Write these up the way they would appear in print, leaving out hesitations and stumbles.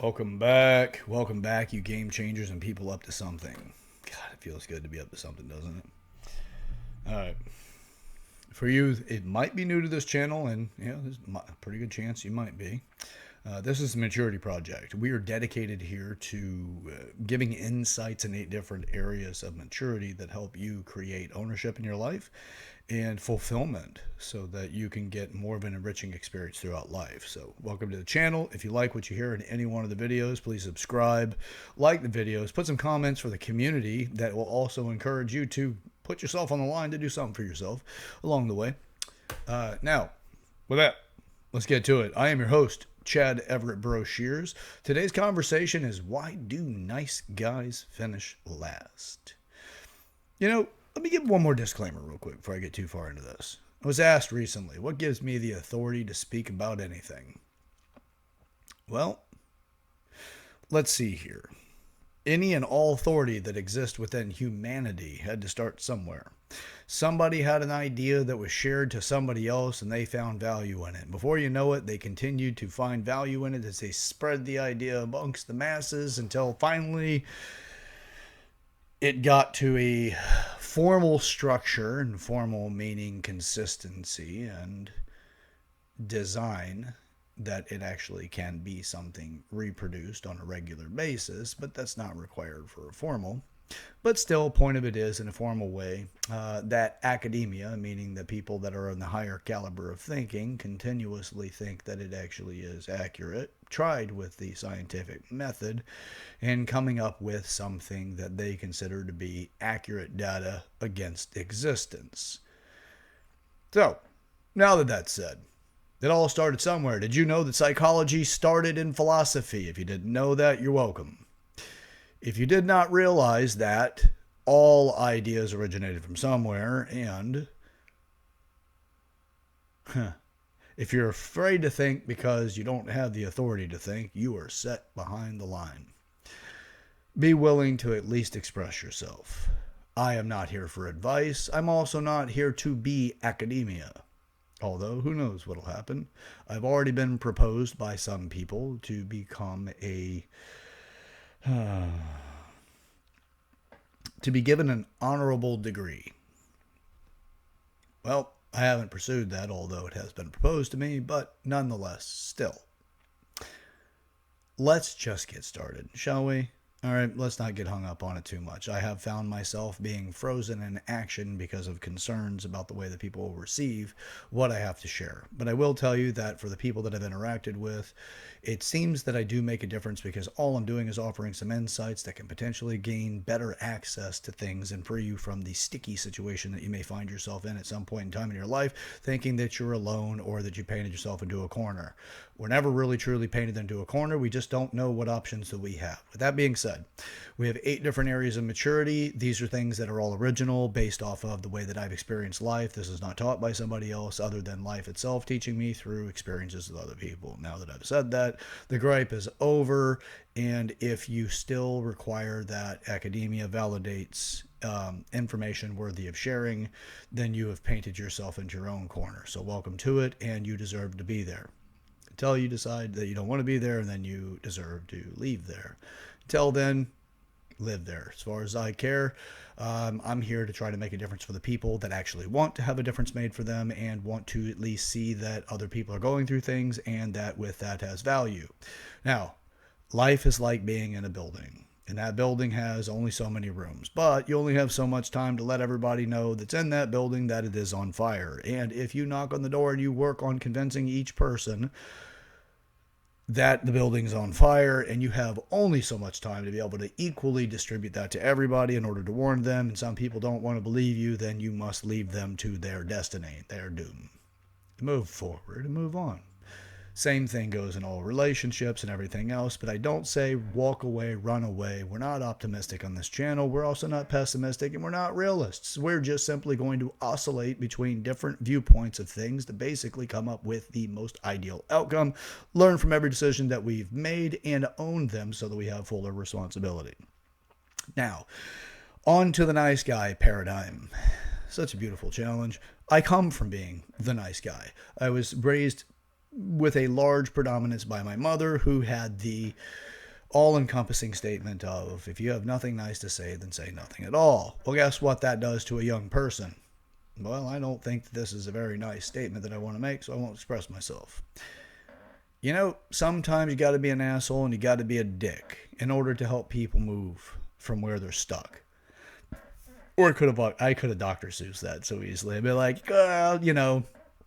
Welcome back. Welcome back, you game changers and people up to something. God, it feels good to be up to something, doesn't it? All right. For you, it might be new to this channel, and there's a pretty good chance you might be. This is the Maturity Project. We are dedicated here to giving insights in 8 different areas of maturity that help you create ownership in your life and fulfillment so that you can get more of an enriching experience throughout life. So, welcome to the channel. If you like what you hear in any one of the videos, please subscribe, like the videos, put some comments for the community that will also encourage you to put yourself on the line to do something for yourself along the way. Now, with that, let's get to it. I am your host, Chad Everett Broshears. Today's conversation is why do nice guys finish last? Let me give one more disclaimer real quick before I get too far into this. I was asked recently, what gives me the authority to speak about anything? Well, let's see here. Any and all authority that exists within humanity had to start somewhere. Somebody had an idea that was shared to somebody else and they found value in it. Before you know it, they continued to find value in it as they spread the idea amongst the masses until finally it got to a formal structure, and formal meaning consistency and design, that it actually can be something reproduced on a regular basis, but that's not required for a formal. But still, point of it is, in a formal way, that academia, meaning the people that are in the higher caliber of thinking, continuously think that it actually is accurate, tried with the scientific method, and coming up with something that they consider to be accurate data against existence. So, now that that's said, it all started somewhere. Did you know that psychology started in philosophy? If you didn't know that, you're welcome. If you did not realize that all ideas originated from somewhere, and if you're afraid to think because you don't have the authority to think, you are set behind the line. Be willing to at least express yourself. I am not here for advice. I'm also not here to be academia. Although, who knows what'll happen. I've already been proposed by some people to become to be given an honorable degree. Well, I haven't pursued that, although it has been proposed to me, but nonetheless, still. Let's just get started, shall we? All right, let's not get hung up on it too much. I have found myself being frozen in action because of concerns about the way that people will receive what I have to share. But I will tell you that for the people that I've interacted with, it seems that I do make a difference because all I'm doing is offering some insights that can potentially gain better access to things and free you from the sticky situation that you may find yourself in at some point in time in your life, thinking that you're alone or that you painted yourself into a corner. We're never really truly painted into a corner. We just don't know what options that we have. With that being said, we have 8 different areas of maturity. These are things that are all original based off of the way that I've experienced life. This is not taught by somebody else other than life itself teaching me through experiences with other people. Now that I've said that, the gripe is over. And if you still require that academia validates information worthy of sharing, then you have painted yourself into your own corner. So welcome to it, and you deserve to be there. Until you decide that you don't want to be there, and then you deserve to leave there. Until then, live there. As far as I care, I'm here to try to make a difference for the people that actually want to have a difference made for them and want to at least see that other people are going through things and that with that has value. Now, life is like being in a building. And that building has only so many rooms, but you only have so much time to let everybody know that's in that building that it is on fire. And if you knock on the door and you work on convincing each person that the building's on fire, and you have only so much time to be able to equally distribute that to everybody in order to warn them, and some people don't want to believe you, then you must leave them to their destiny, their doom. Move forward and move on. Same thing goes in all relationships and everything else, but I don't say walk away, run away. We're not optimistic on this channel. We're also not pessimistic, and we're not realists. We're just simply going to oscillate between different viewpoints of things to basically come up with the most ideal outcome, learn from every decision that we've made, and own them so that we have fuller responsibility. Now, on to the nice guy paradigm. Such a beautiful challenge. I come from being the nice guy. I was raised with a large predominance by my mother, who had the all-encompassing statement of, if you have nothing nice to say, then say nothing at all. Well, guess what that does to a young person? Well, I don't think that this is a very nice statement that I want to make, so I won't express myself. You know, sometimes you got to be an asshole and you got to be a dick in order to help people move from where they're stuck. Or I could have Dr. Seuss that so easily. I'd be like, you know,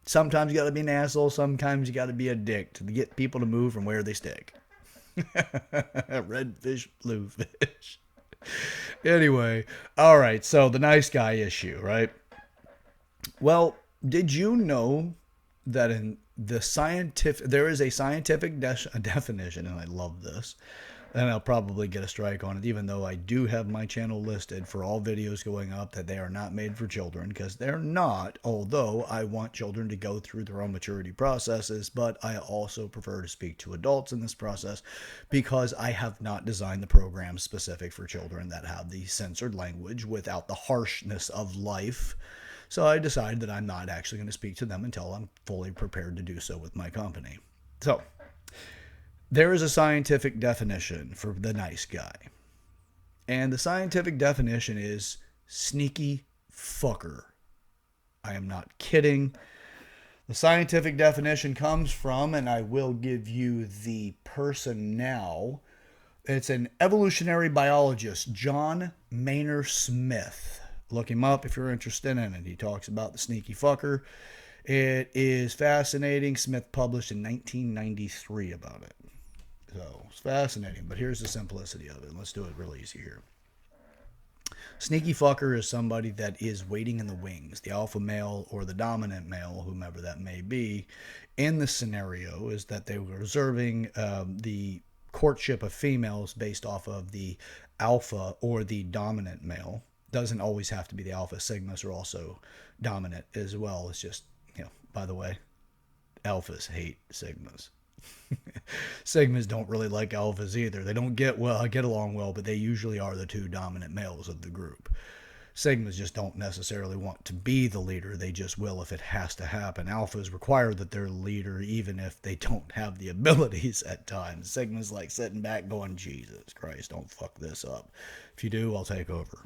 sometimes you got to be an asshole, sometimes you got to be a dick to get people to move from where they stick. Red fish, blue fish. Anyway, all right, so the nice guy issue, right? Well, did you know that in there is a scientific definition, and I love this, and I'll probably get a strike on it, even though I do have my channel listed for all videos going up that they are not made for children, because they're not, although I want children to go through their own maturity processes, but I also prefer to speak to adults in this process because I have not designed the program specific for children that have the censored language without the harshness of life. So I decided that I'm not actually going to speak to them until I'm fully prepared to do so with my company. So there is a scientific definition for the nice guy. And the scientific definition is sneaky fucker. I am not kidding. The scientific definition comes from, and I will give you the person now. It's an evolutionary biologist, John Maynard Smith. Look him up if you're interested in it. He talks about the sneaky fucker. It is fascinating. Smith published in 1993 about it. So it's fascinating, but here's the simplicity of it. Let's do it real easy here. Sneaky fucker is somebody that is waiting in the wings. The alpha male or the dominant male, whomever that may be, in the scenario is that they were observing the courtship of females based off of the alpha or the dominant male. Doesn't always have to be the alpha. Sigmas are also dominant as well. It's just, you know, by the way, alphas hate sigmas. Sigmas don't really like alphas either. They don't get along well, but they usually are the two dominant males of the group. Sigmas just don't necessarily want to be the leader. They just will if it has to happen. Alphas require that they're the leader even if they don't have the abilities at times. Sigmas like sitting back going, Jesus Christ, don't fuck this up. If you do, I'll take over.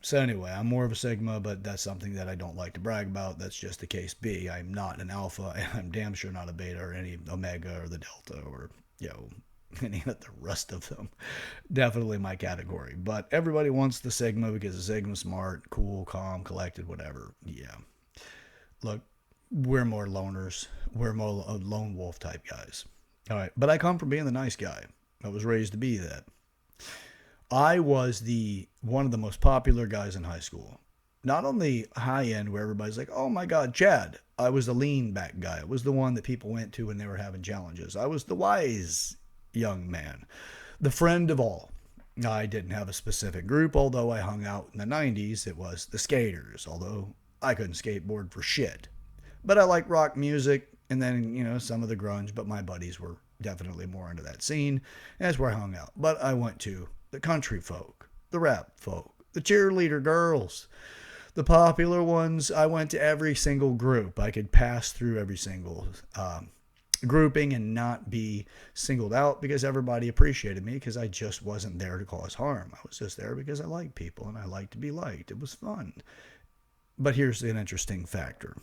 So anyway, I'm more of a Sigma, but that's something that I don't like to brag about. That's just the case B. I'm not an Alpha, and I'm damn sure not a Beta or any Omega or the Delta or, you know, any of the rest of them. Definitely my category. But everybody wants the Sigma because the Sigma's smart, cool, calm, collected, whatever. Yeah. Look, we're more loners. We're more lone wolf type guys. All right. But I come from being the nice guy. I was raised to be that. I was one of the most popular guys in high school. Not on the high end where everybody's like, oh my God, Chad. I was the lean back guy. I was the one that people went to when they were having challenges. I was the wise young man, the friend of all. I didn't have a specific group, although I hung out in the 90s. It was the skaters, although I couldn't skateboard for shit. But I liked rock music and then, you know, some of the grunge, but my buddies were definitely more into that scene. And that's where I hung out. But I went to the country folk, the rap folk, the cheerleader girls, the popular ones. I went to every single group. I could pass through every single grouping and not be singled out because everybody appreciated me because I just wasn't there to cause harm. I was just there because I liked people and I liked to be liked. It was fun. But here's an interesting factor.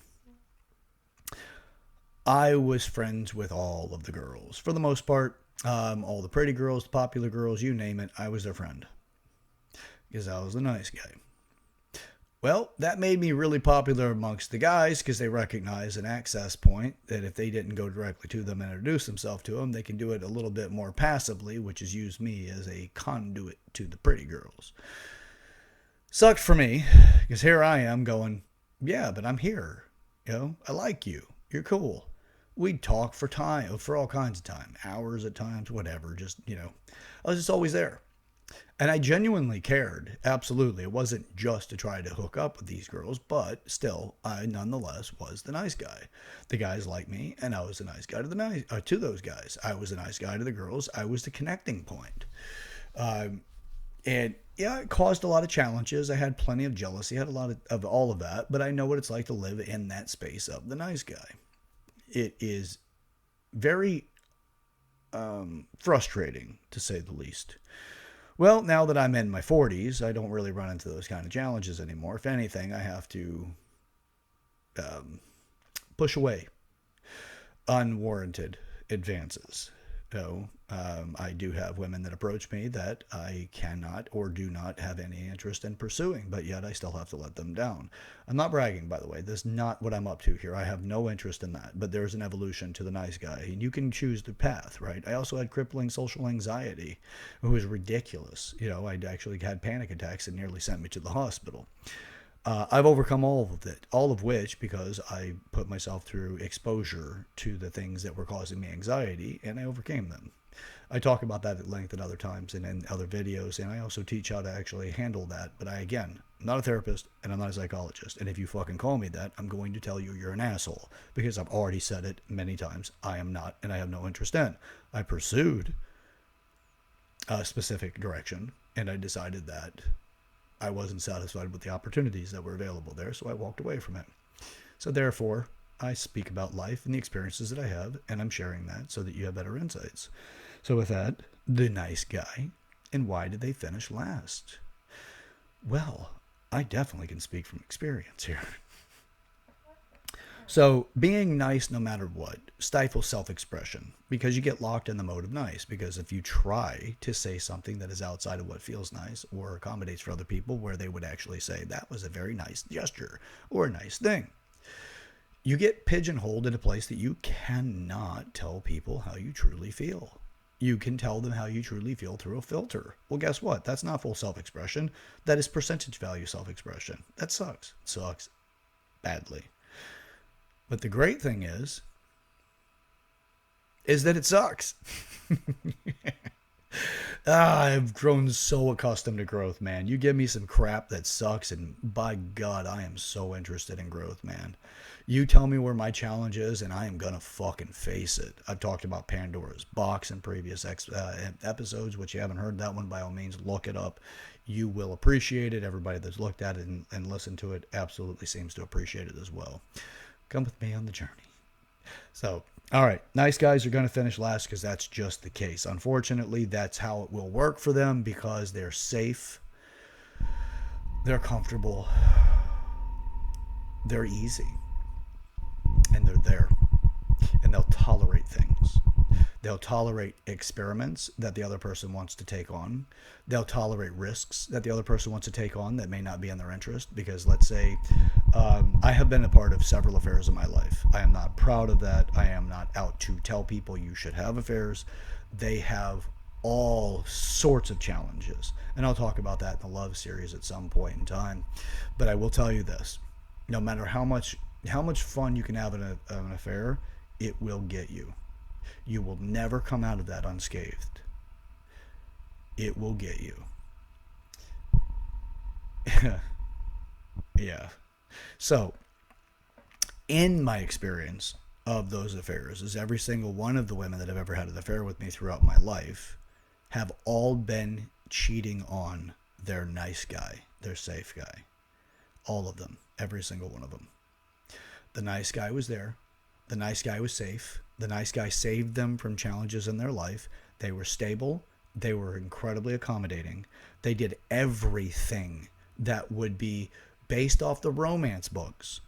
I was friends with all of the girls. For the most part, all the pretty girls, the popular girls, you name it, I was their friend. Because I was the nice guy. Well, that made me really popular amongst the guys because they recognize an access point that if they didn't go directly to them and introduce themselves to them, they can do it a little bit more passively, which is use me as a conduit to the pretty girls. Sucked for me because here I am going, yeah, but I'm here. You know, I like you. You're cool. We'd talk for time, for all kinds of time, hours at times, whatever. Just, you know, I was just always there. And I genuinely cared. Absolutely. It wasn't just to try to hook up with these girls, but still, I nonetheless was the nice guy. The guys liked me, and I was the nice guy to those guys. I was the nice guy to the girls. I was the connecting point. And yeah, it caused a lot of challenges. I had plenty of jealousy. I had a lot of all of that, but I know what it's like to live in that space of the nice guy. it is very frustrating, to say the least. Well, now that I'm in my 40s, I don't really run into those kind of challenges anymore. If anything, I have to push away unwarranted advances. So I do have women that approach me that I cannot or do not have any interest in pursuing, but yet I still have to let them down. I'm not bragging, by the way. This is not what I'm up to here. I have no interest in that, but there's an evolution to the nice guy, and you can choose the path, right? I also had crippling social anxiety. It was ridiculous. I actually had panic attacks that nearly sent me to the hospital. I've overcome all of it, all of which because I put myself through exposure to the things that were causing me anxiety, and I overcame them. I talk about that at length at other times and in other videos, and I also teach how to actually handle that. But I'm not a therapist, and I'm not a psychologist. And if you fucking call me that, I'm going to tell you you're an asshole, because I've already said it many times. I am not, and I have no interest in. I pursued a specific direction, and I decided that I wasn't satisfied with the opportunities that were available there, so I walked away from it. So therefore, I speak about life and the experiences that I have, and I'm sharing that so that you have better insights. So with that, the nice guy, and why did they finish last? Well, I definitely can speak from experience here. So being nice no matter what stifles self-expression, because you get locked in the mode of nice. Because if you try to say something that is outside of what feels nice or accommodates for other people, where they would actually say that was a very nice gesture or a nice thing, you get pigeonholed in a place that you cannot tell people how you truly feel. You can tell them how you truly feel through a filter. Well, guess what? That's not full self-expression. That is percentage value self-expression. That sucks. It sucks badly. But the great thing is that it sucks. I've grown so accustomed to growth, man. You give me some crap that sucks, and by God, I am so interested in growth, man. You tell me where my challenge is, and I am going to fucking face it. I've talked about Pandora's Box in previous episodes, which you haven't heard that one, by all means, look it up. You will appreciate it. Everybody that's looked at it and listened to it absolutely seems to appreciate it as well. Come with me on the journey. So, all right, nice guys are going to finish last because that's just the case. Unfortunately, that's how it will work for them, because they're safe, they're comfortable, they're easy, and they're there, and they'll tolerate things. They'll tolerate experiments that the other person wants to take on. They'll tolerate risks that the other person wants to take on that may not be in their interest. Because let's say I have been a part of several affairs in my life. I am not proud of that. I am not out to tell people you should have affairs. They have all sorts of challenges. And I'll talk about that in the love series at some point in time. But I will tell you this. No matter how much fun you can have in an affair, it will get you. You will never come out of that unscathed. It will get you. Yeah. So, in my experience of those affairs, is every single one of the women that have ever had an affair with me throughout my life have all been cheating on their nice guy, their safe guy. All of them. Every single one of them. The nice guy was there. The nice guy was safe. The nice guy saved them from challenges in their life. They were stable. They were incredibly accommodating. They did everything that would be based off the romance books,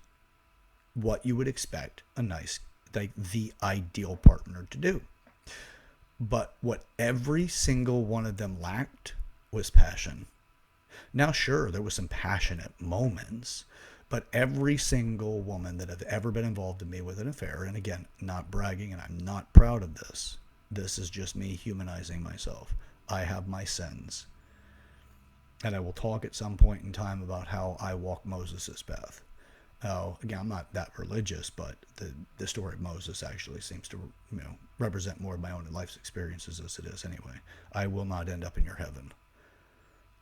what you would expect the ideal partner to do. But what every single one of them lacked was passion. Now, sure, there was some passionate moments, but every single woman that have ever been involved in me with an affair, and again, not bragging, and I'm not proud of this. This is just me humanizing myself. I have my sins. And I will talk at some point in time about how I walk Moses' path. Now, again, I'm not that religious, but the story of Moses actually seems to represent more of my own life's experiences as it is anyway. I will not end up in your heaven.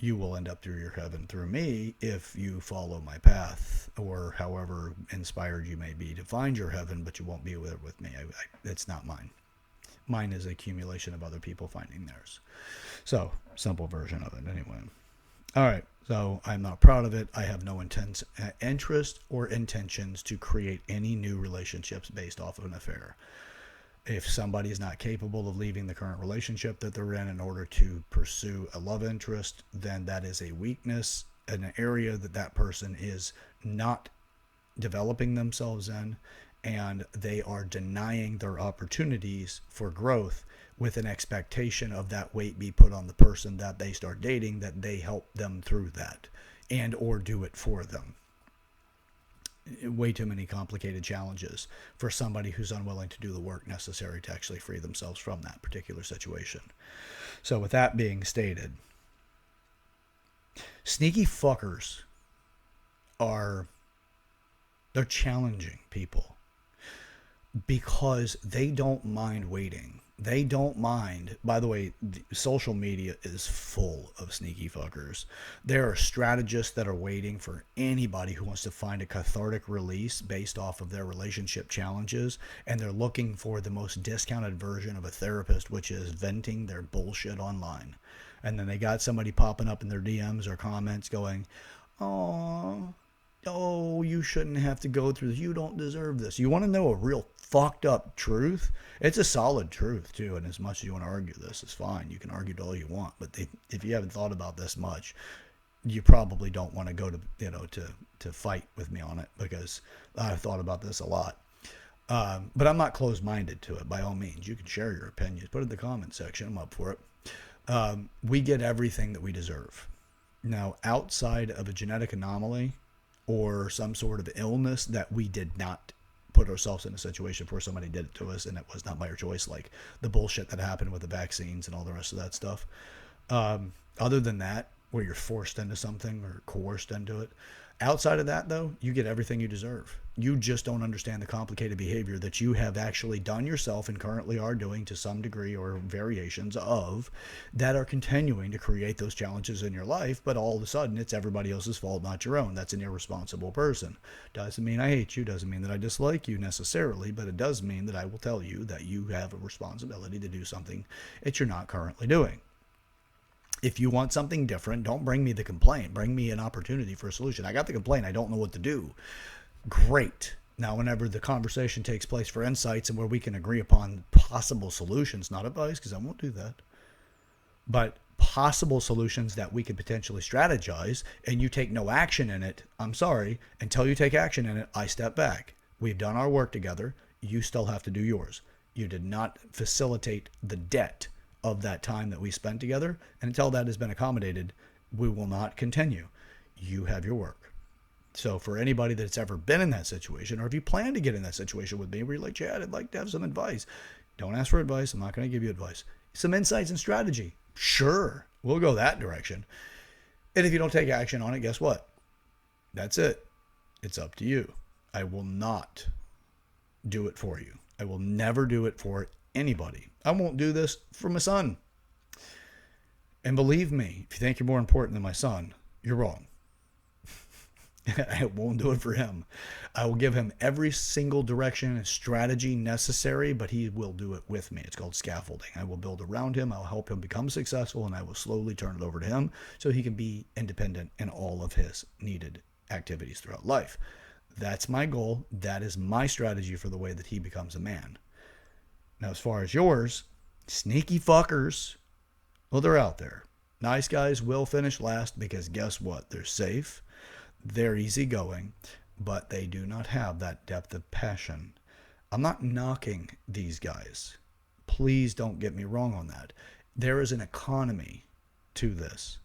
You will end up through your heaven through me if you follow my path, or however inspired you may be to find your heaven, but you won't be with me. It's not mine. Mine is an accumulation of other people finding theirs. So, simple version of it anyway. All right. So I'm not proud of it. I have no interest or intentions to create any new relationships based off of an affair. If somebody is not capable of leaving the current relationship that they're in order to pursue a love interest, then that is a weakness, an area that that person is not developing themselves in, and they are denying their opportunities for growth with an expectation of that weight be put on the person that they start dating, that they help them through that and or do it for them. Way too many complicated challenges for somebody who's unwilling to do the work necessary to actually free themselves from that particular situation. So with that being stated, sneaky fuckers are, they're challenging people because they don't mind waiting. They don't mind. By the way, social media is full of sneaky fuckers. There are strategists that are waiting for anybody who wants to find a cathartic release based off of their relationship challenges, and they're looking for the most discounted version of a therapist, which is venting their bullshit online. And then they got somebody popping up in their DMs or comments going, "Oh, oh, you shouldn't have to go through this. You don't deserve this." You want to know a real fucked up truth? It's a solid truth too, and as much as you want to argue this, it's fine. You can argue it all you want, but if you haven't thought about this much, you probably don't want to go to to fight with me on it, because I've thought about this a lot. But I'm not closed-minded to it by all means. You can share your opinions, put it in the comment section. I'm up for it. We get everything that we deserve. Now, outside of a genetic anomaly or some sort of illness that we did not put ourselves in a situation where somebody did it to us and it was not by our choice, like the bullshit that happened with the vaccines and all the rest of that stuff. Other than that, where you're forced into something or coerced into it, outside of that, though, you get everything you deserve. You just don't understand the complicated behavior that you have actually done yourself and currently are doing to some degree or variations of, that are continuing to create those challenges in your life. But all of a sudden, it's everybody else's fault, not your own. That's an irresponsible person. Doesn't mean I hate you. Doesn't mean that I dislike you necessarily. But it does mean that I will tell you that you have a responsibility to do something that you're not currently doing. If you want something different, don't bring me the complaint. Bring me an opportunity for a solution. I got the complaint. I don't know what to do. Great. Now, whenever the conversation takes place for insights and where we can agree upon possible solutions, not advice, because I won't do that, but possible solutions that we could potentially strategize, and you take no action in it, I'm sorry, until you take action in it, I step back. We've done our work together. You still have to do yours. You did not facilitate the debt of that time that we spent together, and until that has been accommodated, we will not continue. You have your work. So for anybody that's ever been in that situation, or if you plan to get in that situation with me where you're like, Chad, I'd like to have some advice, don't ask for advice. I'm not going to give you advice. Some insights and strategy, sure, we'll go that direction. And if you don't take action on it, guess what? That's it. It's up to you. I will not do it for you. I will never do it for anybody. I won't do this for my son. And believe me, if you think you're more important than my son, you're wrong. I won't do it for him. I will give him every single direction and strategy necessary, but he will do it with me. It's called scaffolding. I will build around him. I'll help him become successful, and I will slowly turn it over to him so he can be independent in all of his needed activities throughout life. That's my goal. That is my strategy for the way that he becomes a man. Now, as far as yours, sneaky fuckers, well, they're out there. Nice guys will finish last because guess what? They're safe, they're easygoing, but they do not have that depth of passion. I'm not knocking these guys. Please don't get me wrong on that. There is an economy to this.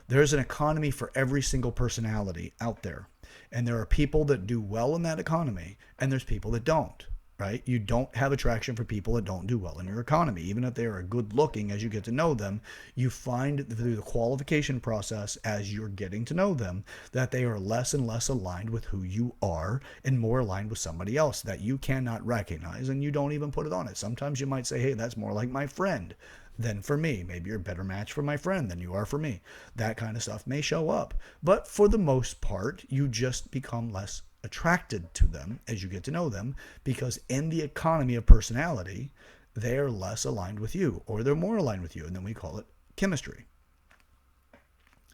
There is an economy for every single personality out there. And there are people that do well in that economy, and there's people that don't. Right? You don't have attraction for people that don't do well in your economy. Even if they are good looking, as you get to know them, you find through the qualification process as you're getting to know them that they are less and less aligned with who you are and more aligned with somebody else that you cannot recognize, and you don't even put it on it. Sometimes you might say, hey, that's more like my friend than for me. Maybe you're a better match for my friend than you are for me. That kind of stuff may show up. But for the most part, you just become less attracted to them as you get to know them, because in the economy of personality, they're less aligned with you, or they're more aligned with you, and then we call it chemistry.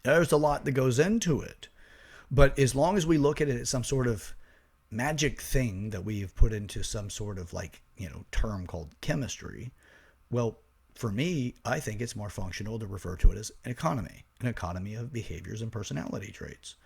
There's a lot that goes into it. But as long as we look at it as some sort of magic thing that we've put into some sort of like, term called chemistry, well, for me, I think it's more functional to refer to it as an economy of behaviors and personality traits.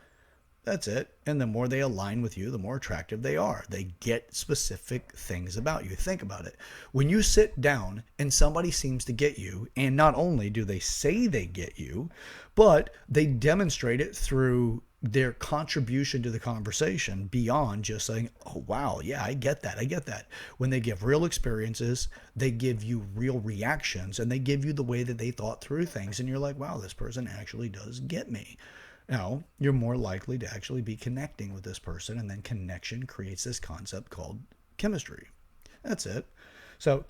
That's it. And the more they align with you, the more attractive they are. They get specific things about you. Think about it. When you sit down and somebody seems to get you, and not only do they say they get you, but they demonstrate it through their contribution to the conversation beyond just saying, oh, wow, yeah, I get that. I get that. When they give real experiences, they give you real reactions, and they give you the way that they thought through things. And you're like, wow, this person actually does get me. Now, you're more likely to actually be connecting with this person, and then connection creates this concept called chemistry. That's it. So,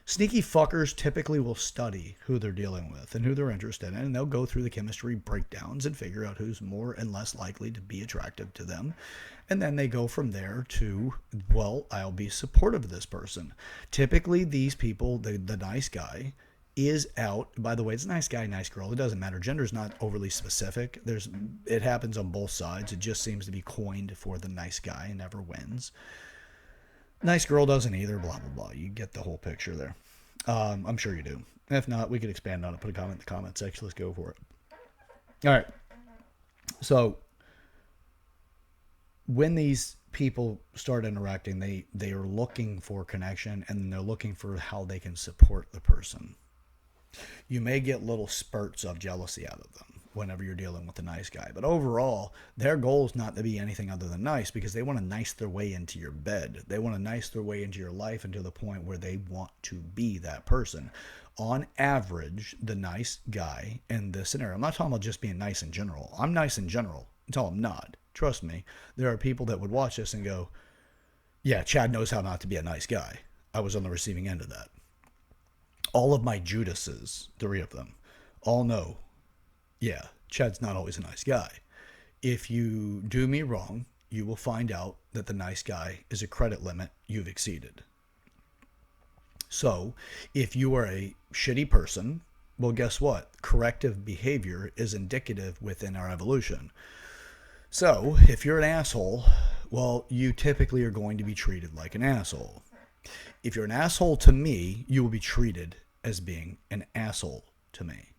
sneaky fuckers typically will study who they're dealing with and who they're interested in, and they'll go through the chemistry breakdowns and figure out who's more and less likely to be attractive to them. And then they go from there to, well, I'll be supportive of this person. Typically, these people, the nice guy, is out. By the way, it's nice guy, nice girl. It doesn't matter. Gender is not overly specific. It happens on both sides. It just seems to be coined for the nice guy and never wins. Nice girl doesn't either. Blah blah blah. You get the whole picture there. I'm sure you do. If not, we could expand on it. Put a comment in the comment section. Let's go for it. All right. So when these people start interacting, they are looking for connection, and they're looking for how they can support the person. You may get little spurts of jealousy out of them whenever you're dealing with a nice guy. But overall, their goal is not to be anything other than nice, because they want to nice their way into your bed. They want to nice their way into your life, and to the point where they want to be that person. On average, the nice guy in this scenario, I'm not talking about just being nice in general. I'm nice in general until I'm not. Trust me, there are people that would watch this and go, yeah, Chad knows how not to be a nice guy. I was on the receiving end of that. All of my Judases, 3 of them, all know, yeah, Chad's not always a nice guy. If you do me wrong, you will find out that the nice guy is a credit limit you've exceeded. So, if you are a shitty person, well, guess what? Corrective behavior is indicative within our evolution. So, if you're an asshole, well, you typically are going to be treated like an asshole. If you're an asshole to me, you will be treated as being an asshole to me.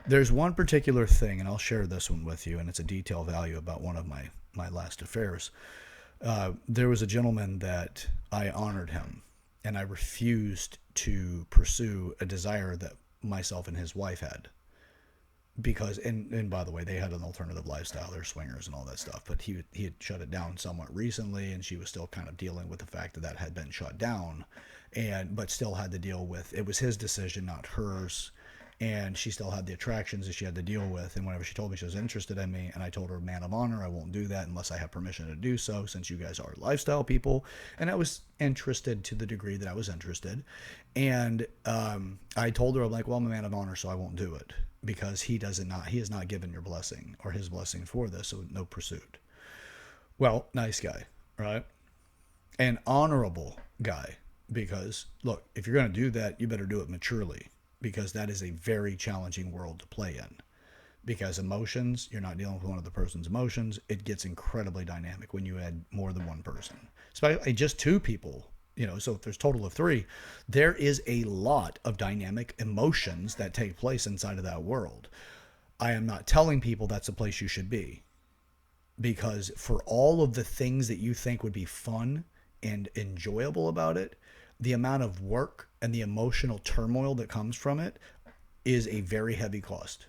There's one particular thing, and I'll share this one with you, and it's a detail value about one of my last affairs. There was a gentleman that I honored him, and I refused to pursue a desire that myself and his wife had. Because, and by the way, they had an alternative lifestyle, they're swingers and all that stuff, but he had shut it down somewhat recently, and she was still kind of dealing with the fact that had been shut down, but still had to deal with, it was his decision, not hers, and she still had the attractions that she had to deal with. And whenever she told me she was interested in me, and I told her, man of honor, I won't do that unless I have permission to do so, since you guys are lifestyle people. And I was interested to the degree that I was interested, and I told her, I'm like, well, I'm a man of honor, so I won't do it, because he has not given your blessing or his blessing for this, so no pursuit. Well, nice guy, right? An honorable guy, because look, if you're going to do that, you better do it maturely, because that is a very challenging world to play in. Because emotions, you're not dealing with one other person's emotions. It gets incredibly dynamic when you add more than one person, especially just 2 people. So if there's a total of 3, there is a lot of dynamic emotions that take place inside of that world. I am not telling people that's a place you should be, because for all of the things that you think would be fun and enjoyable about it, the amount of work and the emotional turmoil that comes from it is a very heavy cost.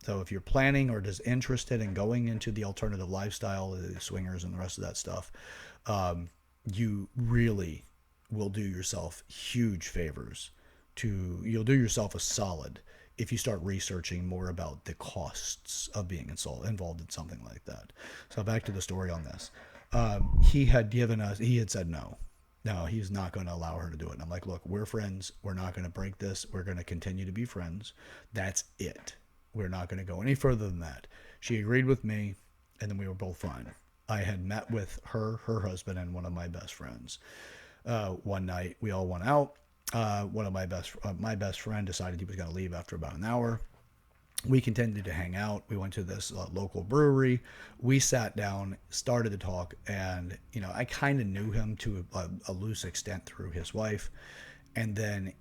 So if you're planning or just interested in going into the alternative lifestyle, the swingers and the rest of that stuff, you really will do yourself huge favors. You'll do yourself a solid if you start researching more about the costs of being involved in something like that. So back to the story on this. He had said no. No, he's not going to allow her to do it. And I'm like, look, we're friends. We're not going to break this. We're going to continue to be friends. That's it. We're not going to go any further than that. She agreed with me, and then we were both fine. I had met with her husband, and one of my best friends. One night, we all went out. One of my best friend decided he was going to leave after about an hour. We continued to hang out. We went to this local brewery. We sat down, started to talk, and I kind of knew him to a loose extent through his wife, and then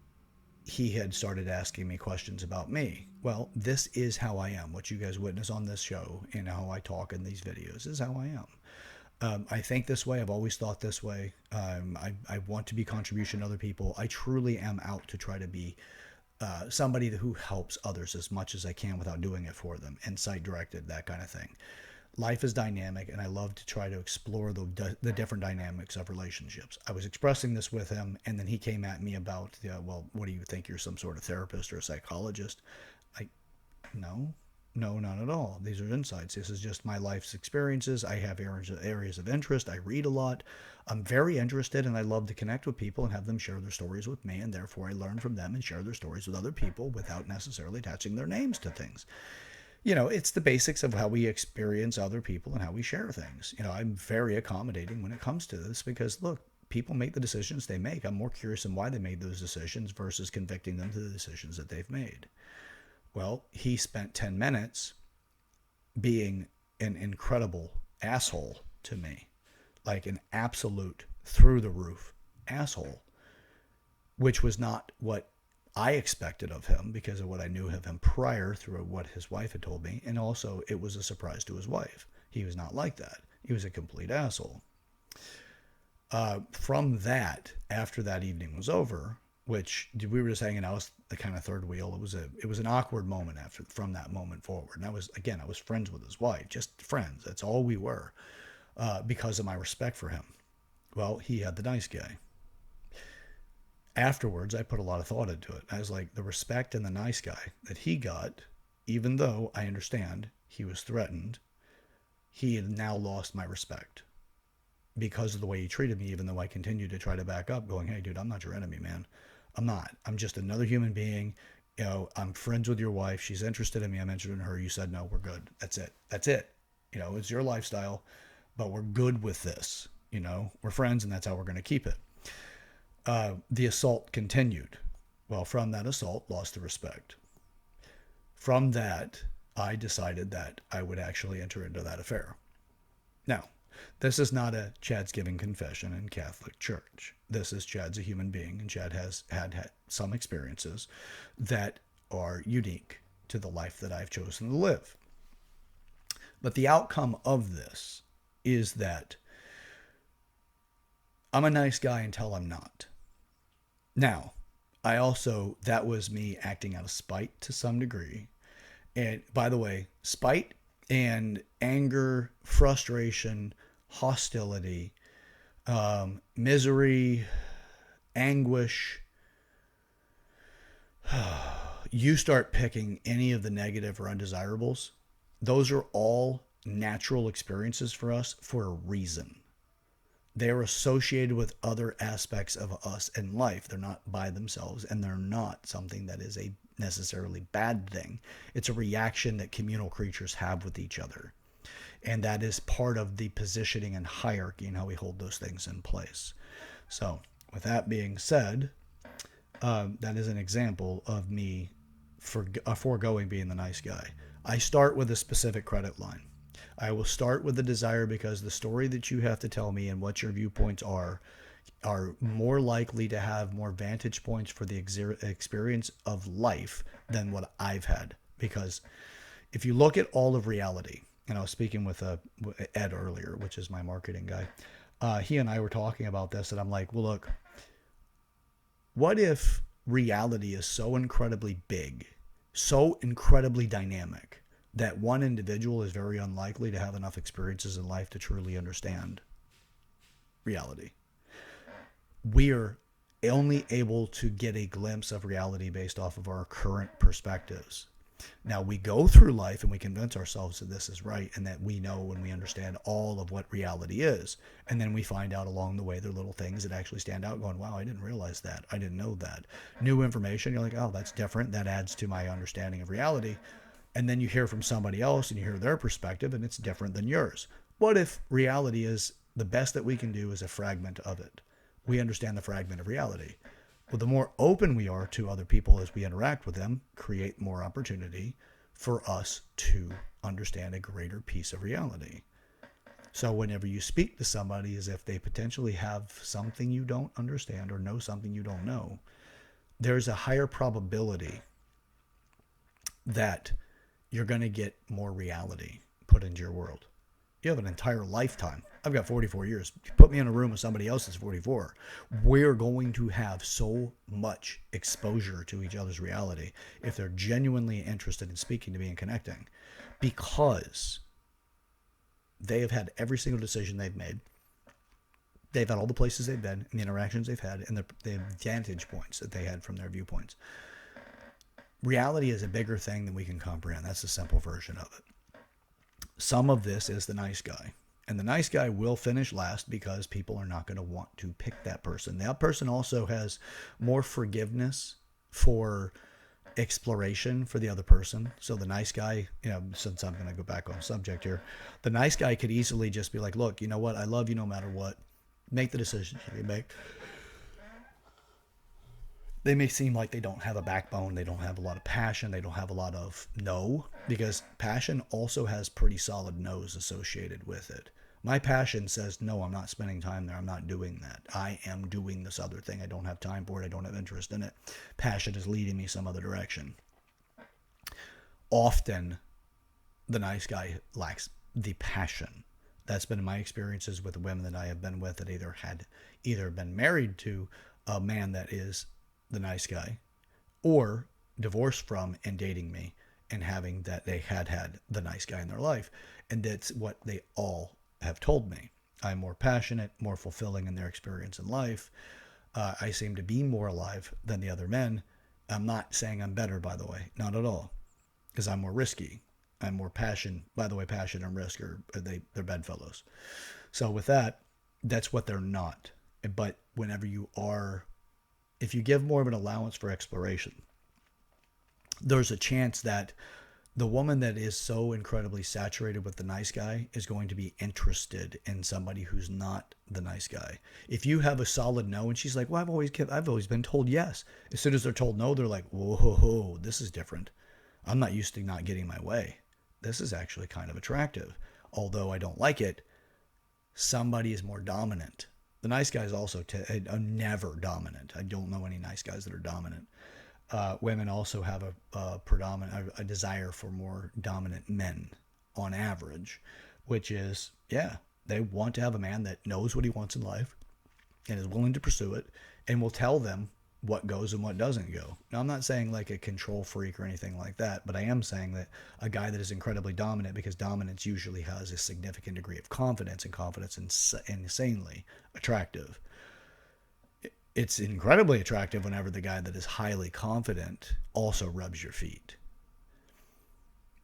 he had started asking me questions about me. Well, this is how I am. What you guys witness on this show and how I talk in these videos is how I am. I think this way. I've always thought this way. I want to be contribution to other people. I truly am out to try to be somebody who helps others as much as I can without doing it for them, insight directed, that kind of thing. Life is dynamic, and I love to try to explore the different dynamics of relationships. I was expressing this with him, and then he came at me about, well, what do you think? You're some sort of therapist or a psychologist? No, no, not at all. These are insights. This is just my life's experiences. I have areas of interest. I read a lot. I'm very interested, and I love to connect with people and have them share their stories with me, and therefore I learn from them and share their stories with other people without necessarily attaching their names to things. It's the basics of how we experience other people and how we share things. I'm very accommodating when it comes to this because, look, people make the decisions they make. I'm more curious in why they made those decisions versus convicting them to the decisions that they've made. Well, he spent 10 minutes being an incredible asshole to me, like an absolute through the roof asshole, which was not what I expected of him because of what I knew of him prior through what his wife had told me. And also it was a surprise to his wife. He was not like that. He was a complete asshole. From that, after that evening was over, which we were just hanging out, the kind of third wheel. It was an awkward moment from that moment forward. And I was friends with his wife, just friends. That's all we were, because of my respect for him. Well, he had the nice guy. Afterwards, I put a lot of thought into it. I was like, the respect and the nice guy that he got, even though I understand he was threatened, he had now lost my respect because of the way he treated me, even though I continued to try to back up going, hey, dude, I'm not your enemy, man. I'm not. I'm just another human being. I'm friends with your wife. She's interested in me. I'm interested in her. You said no, we're good. That's it. That's it. It's your lifestyle, but we're good with this. We're friends, and that's how we're going to keep it. The assault continued. Well, from that assault, lost the respect. From that, I decided that I would actually enter into that affair. Now, this is not a Chad's giving confession in Catholic Church. This is Chad's a human being, and Chad has had some experiences that are unique to the life that I've chosen to live. But the outcome of this is that I'm a nice guy until I'm not. Now, that was me acting out of spite to some degree. And by the way, spite and anger, frustration, hostility, misery, anguish, you start picking any of the negative or undesirables. Those are all natural experiences for us for a reason. They're associated with other aspects of us in life. They're not by themselves, and they're not something that is a necessarily bad thing. It's a reaction that communal creatures have with each other. And that is part of the positioning and hierarchy and how we hold those things in place. So with that being said, that is an example of me foregoing being the nice guy. I start with a specific credit line. I will start with the desire because the story that you have to tell me and what your viewpoints are more likely to have more vantage points for the experience of life than what I've had. Because if you look at all of reality, and I was speaking with Ed earlier, which is my marketing guy, he and I were talking about this, and I'm like, well, look, what if reality is so incredibly big, so incredibly dynamic, that one individual is very unlikely to have enough experiences in life to truly understand reality? We are only able to get a glimpse of reality based off of our current perspectives. Now, we go through life and we convince ourselves that this is right and that we know and we understand all of what reality is. And then we find out along the way there are little things that actually stand out going, wow, I didn't realize that. I didn't know that. New information, you're like, oh, that's different. That adds to my understanding of reality. And then you hear from somebody else and you hear their perspective and it's different than yours. What if reality is the best that we can do is a fragment of it? We understand the fragment of reality. Well, the more open we are to other people as we interact with them, create more opportunity for us to understand a greater piece of reality. So whenever you speak to somebody as if they potentially have something you don't understand or know something you don't know, there's a higher probability that you're going to get more reality put into your world. You have an entire lifetime. I've got 44 years. Put me in a room with somebody else that's 44. We're going to have so much exposure to each other's reality if they're genuinely interested in speaking to me and connecting, because they have had every single decision they've made. They've had all the places they've been and the interactions they've had and the vantage points that they had from their viewpoints. Reality is a bigger thing than we can comprehend. That's the simple version of it. Some of this is the nice guy. And the nice guy will finish last because people are not going to want to pick that person. That person also has more forgiveness for exploration for the other person. So the nice guy, since I'm going to go back on subject here, the nice guy could easily just be like, look, you know what? I love you no matter what. Make the decisions you make. They may seem like they don't have a backbone, they don't have a lot of passion, they don't have a lot of no, because passion also has pretty solid no's associated with it. My passion says, no, I'm not spending time there, I'm not doing that. I am doing this other thing, I don't have time for it, I don't have interest in it. Passion is leading me some other direction. Often, the nice guy lacks the passion. That's been my experiences with women that I have been with that either been married to a man that is the nice guy, or divorced from and dating me and having that they had the nice guy in their life. And that's what they all have told me. I'm more passionate, more fulfilling in their experience in life. I seem to be more alive than the other men. I'm not saying I'm better, by the way, not at all, because I'm more risky. I'm more passion. By the way, passion and risk they're bedfellows. So with that, that's what they're not. But if you give more of an allowance for exploration, there's a chance that the woman that is so incredibly saturated with the nice guy is going to be interested in somebody who's not the nice guy. If you have a solid no and she's like, well, I've always been told yes. As soon as they're told no, they're like, whoa, this is different. I'm not used to not getting my way. This is actually kind of attractive. Although I don't like it, somebody is more dominant. The nice guys also are never dominant. I don't know any nice guys that are dominant. Women also have a desire for more dominant men on average, which is, they want to have a man that knows what he wants in life and is willing to pursue it and will tell them what goes and what doesn't go. Now, I'm not saying like a control freak or anything like that, but I am saying that a guy that is incredibly dominant, because dominance usually has a significant degree of confidence, and confidence is insanely attractive. It's incredibly attractive whenever the guy that is highly confident also rubs your feet.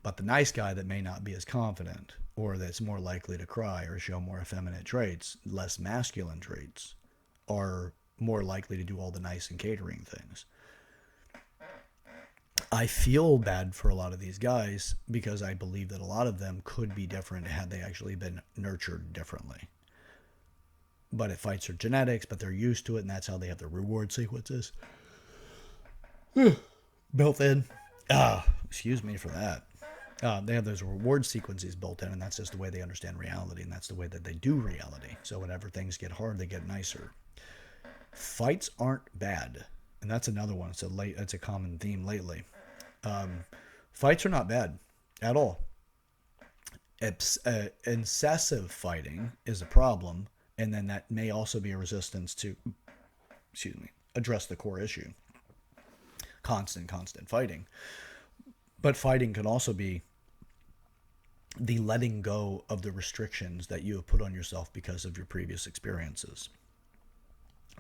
But the nice guy that may not be as confident, or that's more likely to cry or show more effeminate traits, less masculine traits, are more likely to do all the nice and catering things. I feel bad for a lot of these guys because I believe that a lot of them could be different had they actually been nurtured differently. But it fights their genetics, but they're used to it, and that's how they have their reward sequences built in. Excuse me for that. They have those reward sequences built in, and that's just the way they understand reality, and that's the way that they do reality. So whenever things get hard, they get nicer. Fights aren't bad, and that's another one. It's a common theme lately. Fights are not bad at all. Incessive fighting is a problem, and then that may also be a resistance to, address the core issue. Constant fighting. But fighting can also be the letting go of the restrictions that you have put on yourself because of your previous experiences.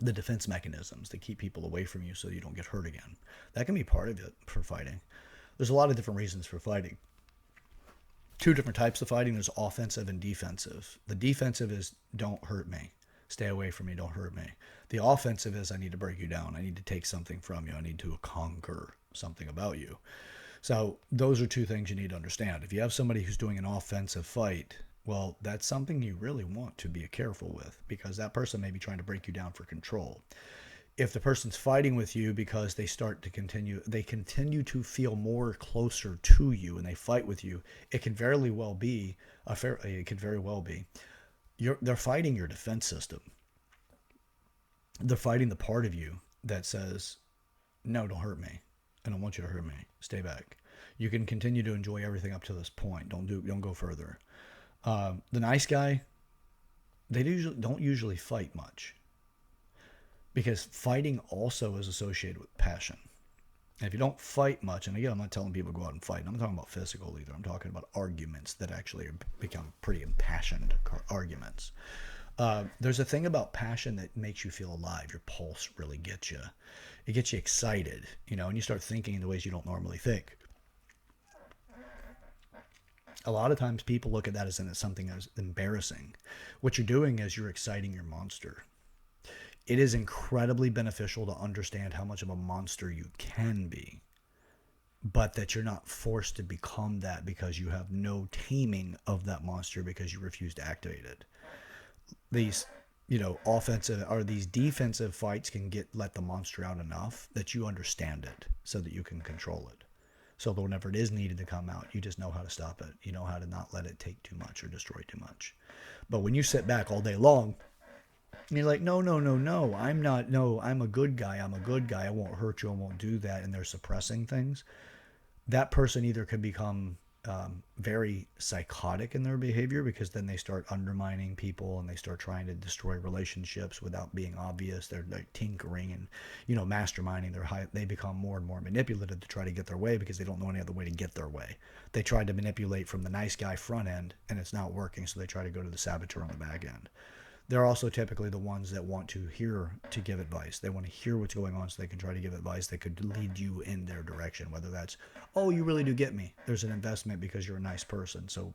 The defense mechanisms that keep people away from you so you don't get hurt again. That can be part of it for fighting. There's a lot of different reasons for fighting. Two different types of fighting. There's offensive and defensive. The defensive is don't hurt me. Stay away from me. Don't hurt me. The offensive is I need to break you down. I need to take something from you. I need to conquer something about you. So those are two things you need to understand. If you have somebody who's doing an offensive fight, well, that's something you really want to be careful with, because that person may be trying to break you down for control. If the person's fighting with you because they continue to feel more closer to you and they fight with you, it can very well be it could very well be they're fighting your defense system. They're fighting the part of you that says, no, don't hurt me. I don't want you to hurt me. Stay back. You can continue to enjoy everything up to this point. Don't go further. The nice guy, they don't usually fight much, because fighting also is associated with passion. And if you don't fight much, and again, I'm not telling people to go out and fight. I'm not talking about physical either. I'm talking about arguments that actually become pretty impassioned arguments. There's a thing about passion that makes you feel alive. Your pulse really gets you. It gets you excited, and you start thinking in the ways you don't normally think. A lot of times people look at that as something as embarrassing. What you're doing is you're exciting your monster. It is incredibly beneficial to understand how much of a monster you can be, but that you're not forced to become that because you have no taming of that monster because you refuse to activate it. These, offensive or these defensive fights can let the monster out enough that you understand it so that you can control it. So that whenever it is needed to come out, you just know how to stop it. You know how to not let it take too much or destroy too much. But when you sit back all day long, and you're like, no, I'm not, no, I'm a good guy. I won't hurt you. I won't do that. And they're suppressing things. That person either could become very psychotic in their behavior, because then they start undermining people and they start trying to destroy relationships without being obvious. They're tinkering and, masterminding. They become more and more manipulative to try to get their way because they don't know any other way to get their way. They tried to manipulate from the nice guy front end and it's not working. So they try to go to the saboteur on the back end. They're also typically the ones that want to give advice. They want to hear what's going on so they can try to give advice that could lead you in their direction, whether that's, oh, you really do get me. There's an investment because you're a nice person. So,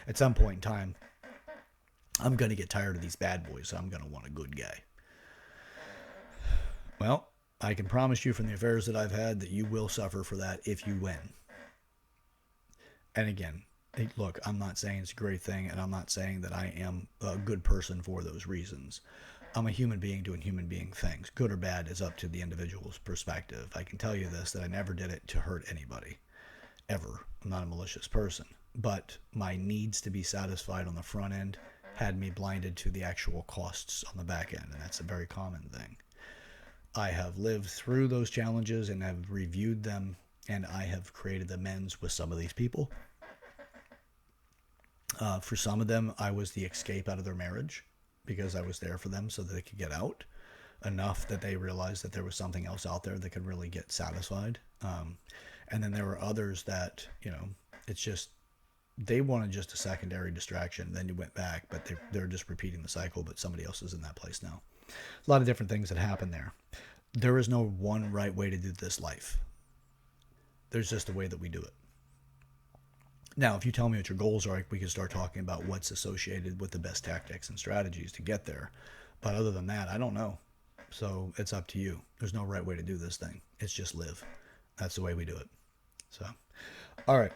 at some point in time, I'm going to get tired of these bad boys. So I'm going to want a good guy. Well, I can promise you from the affairs that I've had that you will suffer for that if you win. And again, look, I'm not saying it's a great thing, and I'm not saying that I am a good person for those reasons. I'm a human being doing human being things. Good or bad is up to the individual's perspective. I can tell you this, that I never did it to hurt anybody, ever. I'm not a malicious person. But my needs to be satisfied on the front end had me blinded to the actual costs on the back end, and that's a very common thing. I have lived through those challenges and have reviewed them, and I have created amends with some of these people. For some of them, I was the escape out of their marriage because I was there for them so that they could get out enough that they realized that there was something else out there that could really get satisfied. And then there were others that, it's just, they wanted just a secondary distraction. Then you went back, but they're just repeating the cycle, but somebody else is in that place now. A lot of different things that happen there. There is no one right way to do this life. There's just a way that we do it. Now, if you tell me what your goals are, we can start talking about what's associated with the best tactics and strategies to get there. But other than that, I don't know. So it's up to you. There's no right way to do this thing. It's just live. That's the way we do it. So, all right.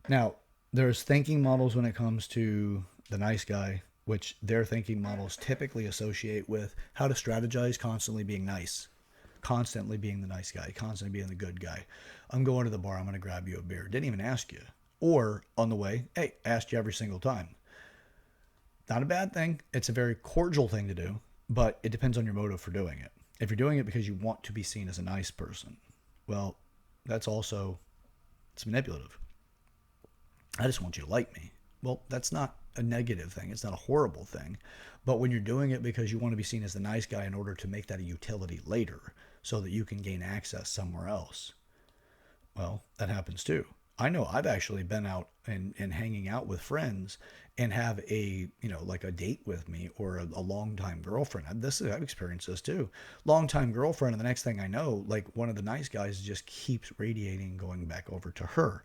Now, there's thinking models when it comes to the nice guy, which their thinking models typically associate with how to strategize, constantly being nice, constantly being the nice guy, constantly being the good guy. I'm going to the bar. I'm going to grab you a beer. Didn't even ask you. Or on the way, hey, asked you every single time. Not a bad thing. It's a very cordial thing to do, but it depends on your motive for doing it. If you're doing it because you want to be seen as a nice person, well, it's manipulative. I just want you to like me. Well, that's not a negative thing. It's not a horrible thing. But when you're doing it because you want to be seen as the nice guy in order to make that a utility later so that you can gain access somewhere else, well, that happens too. I know I've actually been out and hanging out with friends and have a date with me or a longtime girlfriend. I've experienced this too. Longtime girlfriend, and the next thing I know, like one of the nice guys just keeps radiating, going back over to her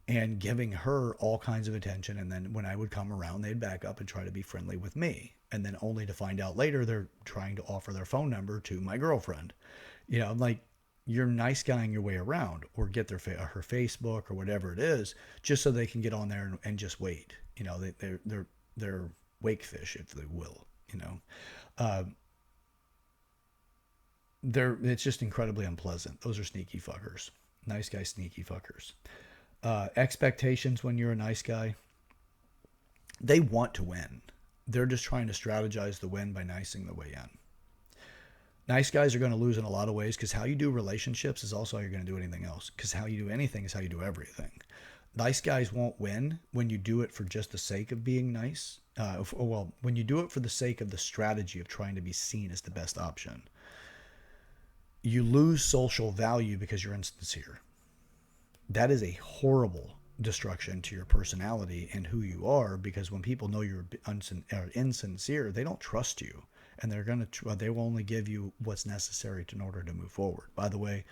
and giving her all kinds of attention. And then when I would come around, they'd back up and try to be friendly with me. And then only to find out later they're trying to offer their phone number to my girlfriend. I'm like, you're nice guying your way around, or get her Facebook or whatever it is, just so they can get on there and just wait. They're wake fish, if they will. it's just incredibly unpleasant. Those are sneaky fuckers. Nice guy, sneaky fuckers. Expectations when you're a nice guy, they want to win. They're just trying to strategize the win by nicing the way in. Nice guys are going to lose in a lot of ways because how you do relationships is also how you're going to do anything else. Because how you do anything is how you do everything. Nice guys won't win when you do it for just the sake of being nice. When you do it for the sake of the strategy of trying to be seen as the best option, you lose social value because you're insincere. That is a horrible destruction to your personality and who you are, because when people know you're insincere, they don't trust you, and they will only give you what's necessary in order to move forward. By the way,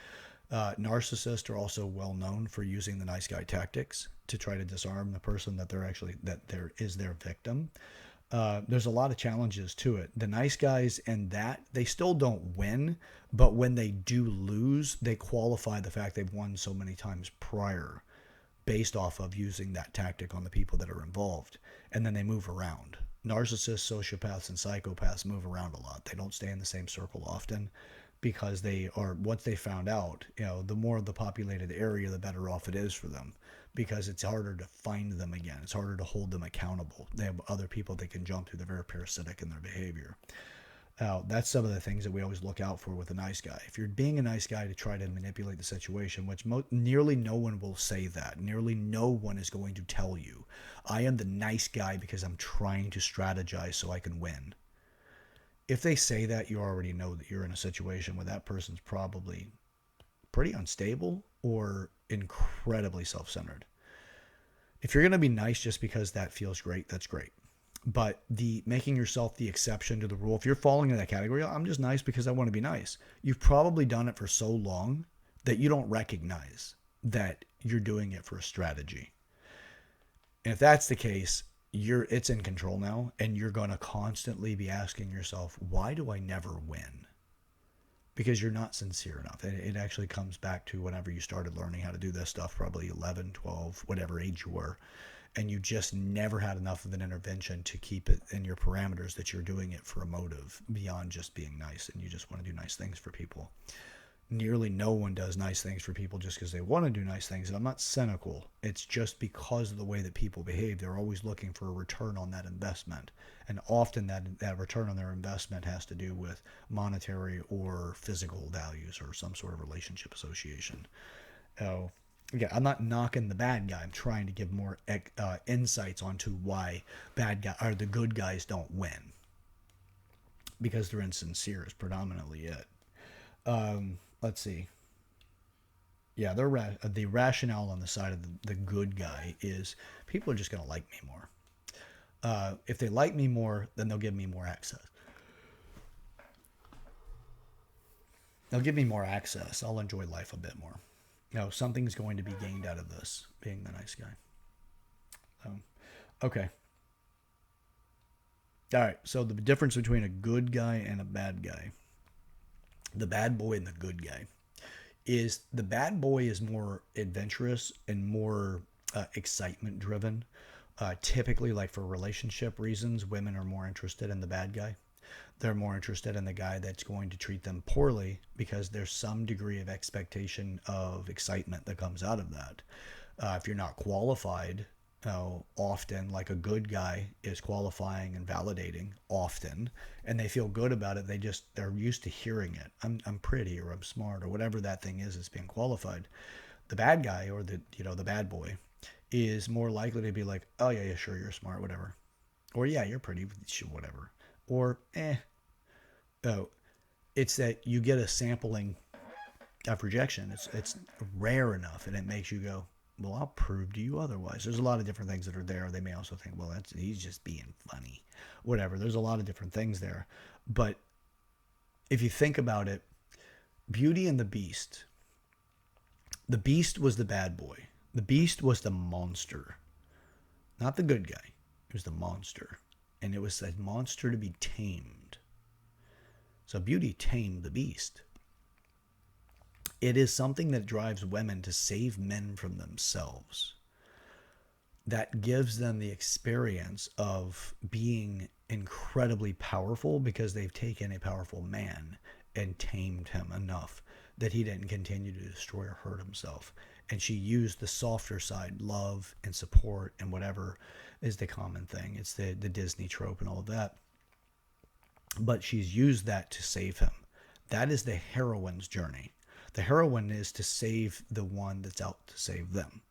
narcissists are also well known for using the nice guy tactics to try to disarm the person that there is their victim. There's a lot of challenges to it. The nice guys and that they still don't win, but when they do lose, they qualify the fact they've won so many times prior based off of using that tactic on the people that are involved. And then they move around. Narcissists, sociopaths, and psychopaths move around a lot. They don't stay in the same circle often because once they found out, the more the populated area, the better off it is for them, because it's harder to find them again. It's harder to hold them accountable. They have other people they can jump to. They're very parasitic in their behavior. That's some of the things that we always look out for with a nice guy. If you're being a nice guy to try to manipulate the situation, which nearly no one will say that. Nearly no one is going to tell you, I am the nice guy because I'm trying to strategize so I can win. If they say that, you already know that you're in a situation where that person's probably pretty unstable or incredibly self-centered. If you're going to be nice just because that feels great, that's great. But the making yourself the exception to the rule, if you're falling into that category, I'm just nice because I want to be nice. You've probably done it for so long that you don't recognize that you're doing it for a strategy. And if that's the case, it's in control now, and you're going to constantly be asking yourself, why do I never win? Because you're not sincere enough. It actually comes back to whenever you started learning how to do this stuff, probably 11, 12, whatever age you were, and you just never had enough of an intervention to keep it in your parameters that you're doing it for a motive beyond just being nice, and you just want to do nice things for people. Nearly no one does nice things for people just because they want to do nice things. And I'm not cynical. It's just because of the way that people behave. They're always looking for a return on that investment. And often that return on their investment has to do with monetary or physical values or some sort of relationship association. Again, I'm not knocking the bad guy. I'm trying to give more insights onto why the good guys don't win. Because they're insincere is predominantly it. Let's see. Yeah, the rationale on the side of the good guy is people are just going to like me more. If they like me more, then they'll give me more access. They'll give me more access. I'll enjoy life a bit more. Something's going to be gained out of this, being the nice guy. Okay. All right, so the difference between a good guy and a bad guy. The bad boy and the good guy is the bad boy is more adventurous and more excitement driven. Typically, like for relationship reasons, women are more interested in the bad guy. They're more interested in the guy that's going to treat them poorly because there's some degree of expectation of excitement that comes out of that. If you're not qualified, often like a good guy is qualifying and validating often, and they feel good about it. They're used to hearing it. I'm pretty, or I'm smart, or whatever that thing is being qualified. The bad guy, or the bad boy, is more likely to be like, oh yeah, sure, you're smart, whatever, or yeah, you're pretty, whatever, or oh, it's that you get a sampling of rejection. It's rare enough, and it makes you go, well, I'll prove to you otherwise. There's a lot of different things that are there. They may also think, well, he's just being funny, whatever. There's a lot of different things there. But if you think about it, Beauty and the Beast was the bad boy. The Beast was the monster, not the good guy. It was the monster. And it was a monster to be tamed. So Beauty tamed the Beast. It is something that drives women to save men from themselves. That gives them the experience of being incredibly powerful because they've taken a powerful man and tamed him enough that he didn't continue to destroy or hurt himself. And she used the softer side, love and support and whatever is the common thing. It's the Disney trope and all of that. But she's used that to save him. That is the heroine's journey. The heroine is to save the one that's out to save them.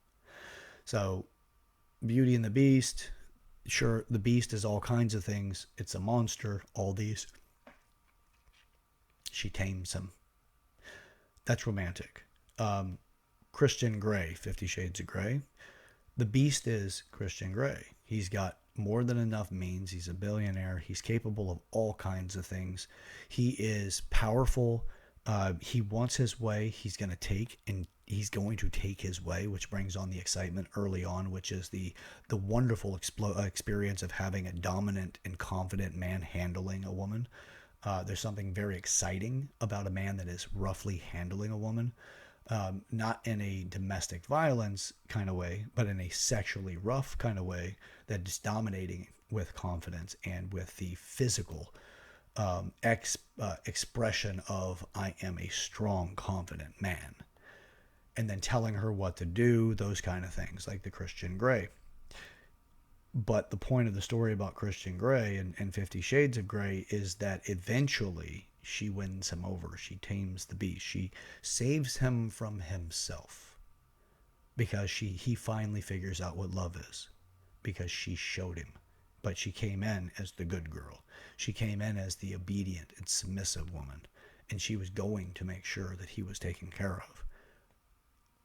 So, Beauty and the Beast, sure, the Beast is all kinds of things. It's a monster, all these. She tames him. That's romantic. Christian Grey, 50 Shades of Grey. The Beast is Christian Grey. He's got more than enough means. He's a billionaire. He's capable of all kinds of things. He is powerful. He wants his way. He's going to take his way, which brings on the excitement early on, which is the wonderful experience of having a dominant and confident man handling a woman. There's something very exciting about a man that is roughly handling a woman. Not in a domestic violence kind of way, but in a sexually rough kind of way that is dominating with confidence and with the physical expression of I am a strong, confident man. And then telling her what to do, those kind of things, like the Christian Grey. But the point of the story about Christian Grey and 50 Shades of Grey is that eventually she wins him over. She tames the beast. She saves him from himself because he finally figures out what love is because she showed him. But she came in as the good girl. She came in as the obedient and submissive woman. And she was going to make sure that he was taken care of.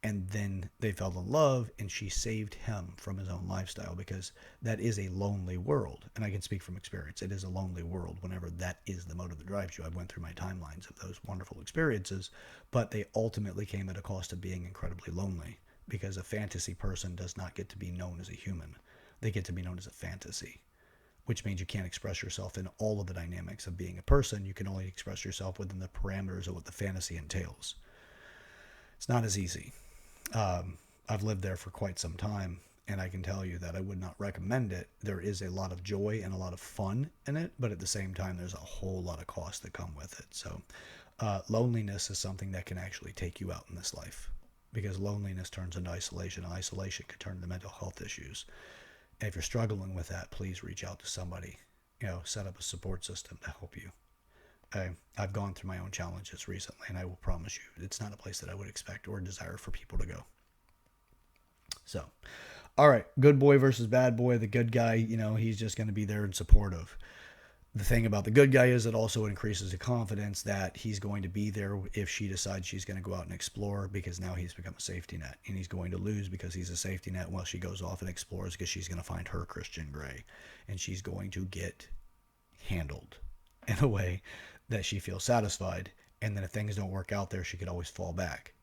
And then they fell in love, and she saved him from his own lifestyle because that is a lonely world. And I can speak from experience. It is a lonely world whenever that is the motive that drives you. I went through my timelines of those wonderful experiences, but they ultimately came at a cost of being incredibly lonely because a fantasy person does not get to be known as a human. They get to be known as a fantasy, which means you can't express yourself in all of the dynamics of being a person. You can only express yourself within the parameters of what the fantasy entails. It's not as easy. I've lived there for quite some time, and I can tell you that I would not recommend it. There is a lot of joy and a lot of fun in it, but at the same time, there's a whole lot of costs that come with it. So loneliness is something that can actually take you out in this life because loneliness turns into isolation. Isolation can turn into mental health issues. And if you're struggling with that, please reach out to somebody. Set up a support system to help you. I've gone through my own challenges recently, and I will promise you, it's not a place that I would expect or desire for people to go. So, all right, good boy versus bad boy. The good guy, he's just going to be there and supportive. The thing about the good guy is it also increases the confidence that he's going to be there if she decides she's going to go out and explore because now he's become a safety net. And he's going to lose because he's a safety net while she goes off and explores because she's going to find her Christian Grey. And she's going to get handled in a way that she feels satisfied. And then if things don't work out there, she could always fall back.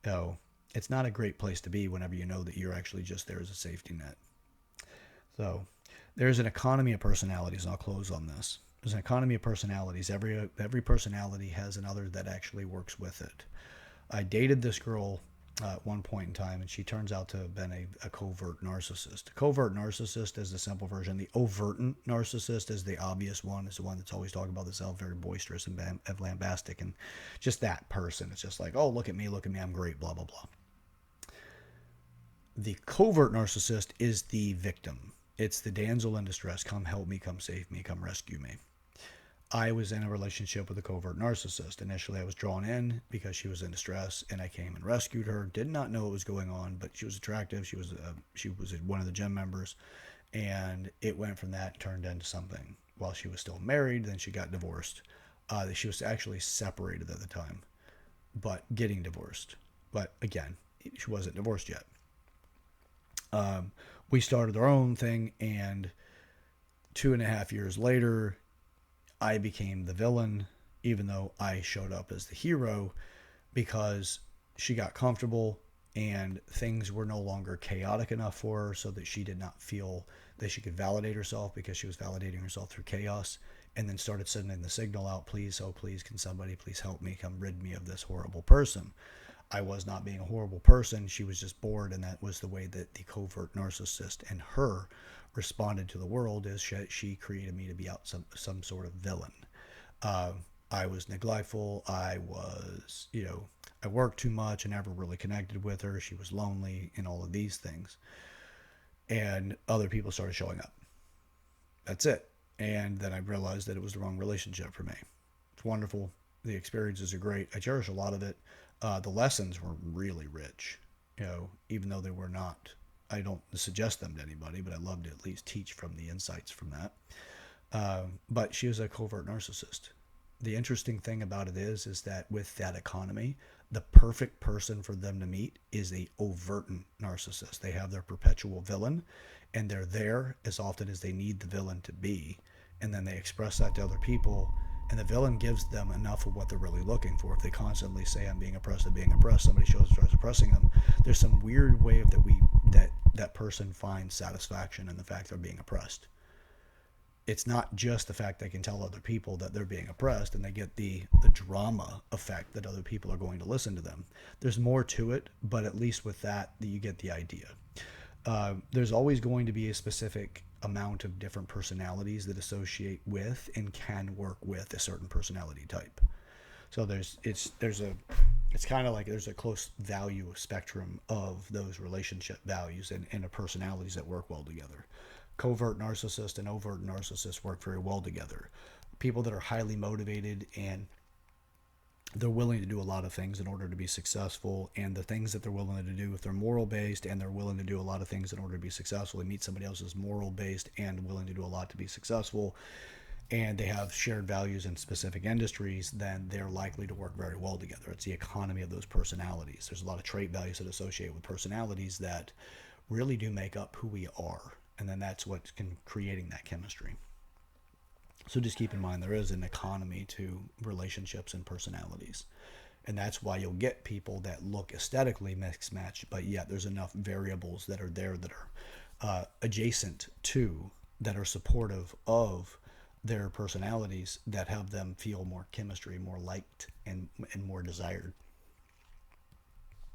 So it's not a great place to be whenever you know that you're actually just there as a safety net. So there's an economy of personalities, and I'll close on this. There's an economy of personalities. Every personality has another that actually works with it. I dated this girl at one point in time, and she turns out to have been a covert narcissist. A covert narcissist is the simple version. The overt narcissist is the obvious one. Is the one that's always talking about themselves, very boisterous and lambastic, and just that person. It's just like, oh, look at me, I'm great, blah, blah, blah. The covert narcissist is the victim. It's the damsel in distress. Come help me, come save me, come rescue me. I was in a relationship with a covert narcissist. Initially, I was drawn in because she was in distress, and I came and rescued her. Did not know what was going on, but she was attractive. She was one of the gym members, and it went from that turned into something. While she was still married, then she got divorced. She was actually separated at the time, but getting divorced. But again, she wasn't divorced yet. We started our own thing, and 2.5 years later, I became the villain, even though I showed up as the hero, because she got comfortable and things were no longer chaotic enough for her so that she did not feel that she could validate herself because she was validating herself through chaos, and then started sending the signal out, please, oh please, can somebody please help me, come rid me of this horrible person. I was not being a horrible person. She was just bored, and that was the way that the covert narcissist and her responded to the world. Is she created me to be out some sort of villain. I was neglectful. I was, I worked too much and never really connected with her. She was lonely and all of these things. And other people started showing up. That's it. And then I realized that it was the wrong relationship for me. It's wonderful. The experiences are great. I cherish a lot of it. The lessons were really rich, even though they were not. I don't suggest them to anybody, but I love to at least teach from the insights from that. But she was a covert narcissist. The interesting thing about it is that with that economy, the perfect person for them to meet is a overt narcissist. They have their perpetual villain, and they're there as often as they need the villain to be, and then they express that to other people, and the villain gives them enough of what they're really looking for. If they constantly say, "I'm being oppressed, I'm being oppressed," somebody starts oppressing them. There's some weird way that person finds satisfaction in the fact they're being oppressed. It's not just the fact they can tell other people that they're being oppressed and they get the drama effect that other people are going to listen to them. There's more to it, but at least with that you get the idea. There's always going to be a specific amount of different personalities that associate with and can work with a certain personality type. So it's kind of like there's a close value spectrum of those relationship values and the personalities that work well together. Covert narcissist and overt narcissist work very well together. People that are highly motivated and they're willing to do a lot of things in order to be successful, and the things that they're willing to do, if they're moral based and they're willing to do a lot of things in order to be successful, they meet somebody else who's moral based and willing to do a lot to be successful, and they have shared values in specific industries, then they're likely to work very well together. It's the economy of those personalities. There's a lot of trait values that associate with personalities that really do make up who we are, and then that's what's creating that chemistry. So just keep in mind there is an economy to relationships and personalities. And that's why you'll get people that look aesthetically mixed matched, but yet there's enough variables that are there that are adjacent to, that are supportive of their personalities, that have them feel more chemistry, more liked, and more desired.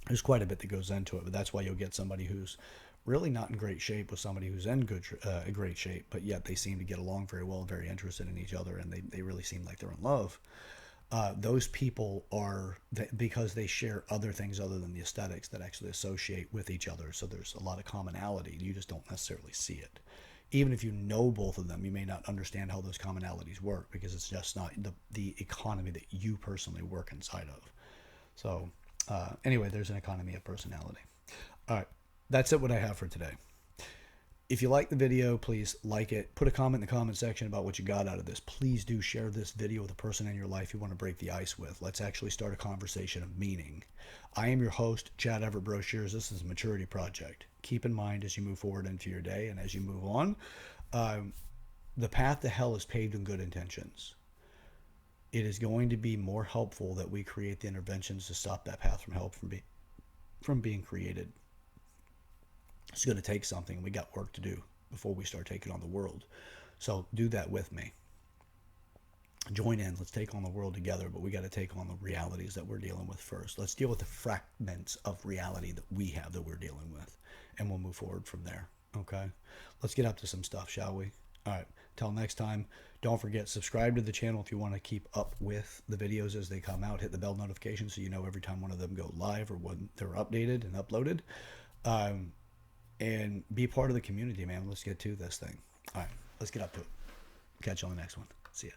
There's quite a bit that goes into it, but that's why you'll get somebody who's really not in great shape with somebody who's in great shape, but yet they seem to get along very well, very interested in each other, and they really seem like they're in love. Those people are, because they share other things other than the aesthetics that actually associate with each other. So there's a lot of commonality. You just don't necessarily see it. Even if you know both of them, you may not understand how those commonalities work because it's just not the economy that you personally work inside of. So anyway, there's an economy of personality. All right. That's it, what I have for today. If you like the video, please like it. Put a comment in the comment section about what you got out of this. Please do share this video with a person in your life you want to break the ice with. Let's actually start a conversation of meaning. I am your host, Chad Everett Brochures. This is a Maturity Project. Keep in mind as you move forward into your day and as you move on, the path to hell is paved in good intentions. It is going to be more helpful that we create the interventions to stop that path from being created. It's going to take something. We got work to do before we start taking on the world. So do that with me. Join in. Let's take on the world together, but we got to take on the realities that we're dealing with first. Let's deal with the fragments of reality that we have that we're dealing with, and we'll move forward from there. Okay? Let's get up to some stuff, shall we? All right. Till next time, don't forget, subscribe to the channel if you want to keep up with the videos as they come out. Hit the bell notification so you know every time one of them go live or when they're updated and uploaded. And be part of the community, man. Let's get to this thing. All right, let's get up to it. Catch you on the next one. See ya.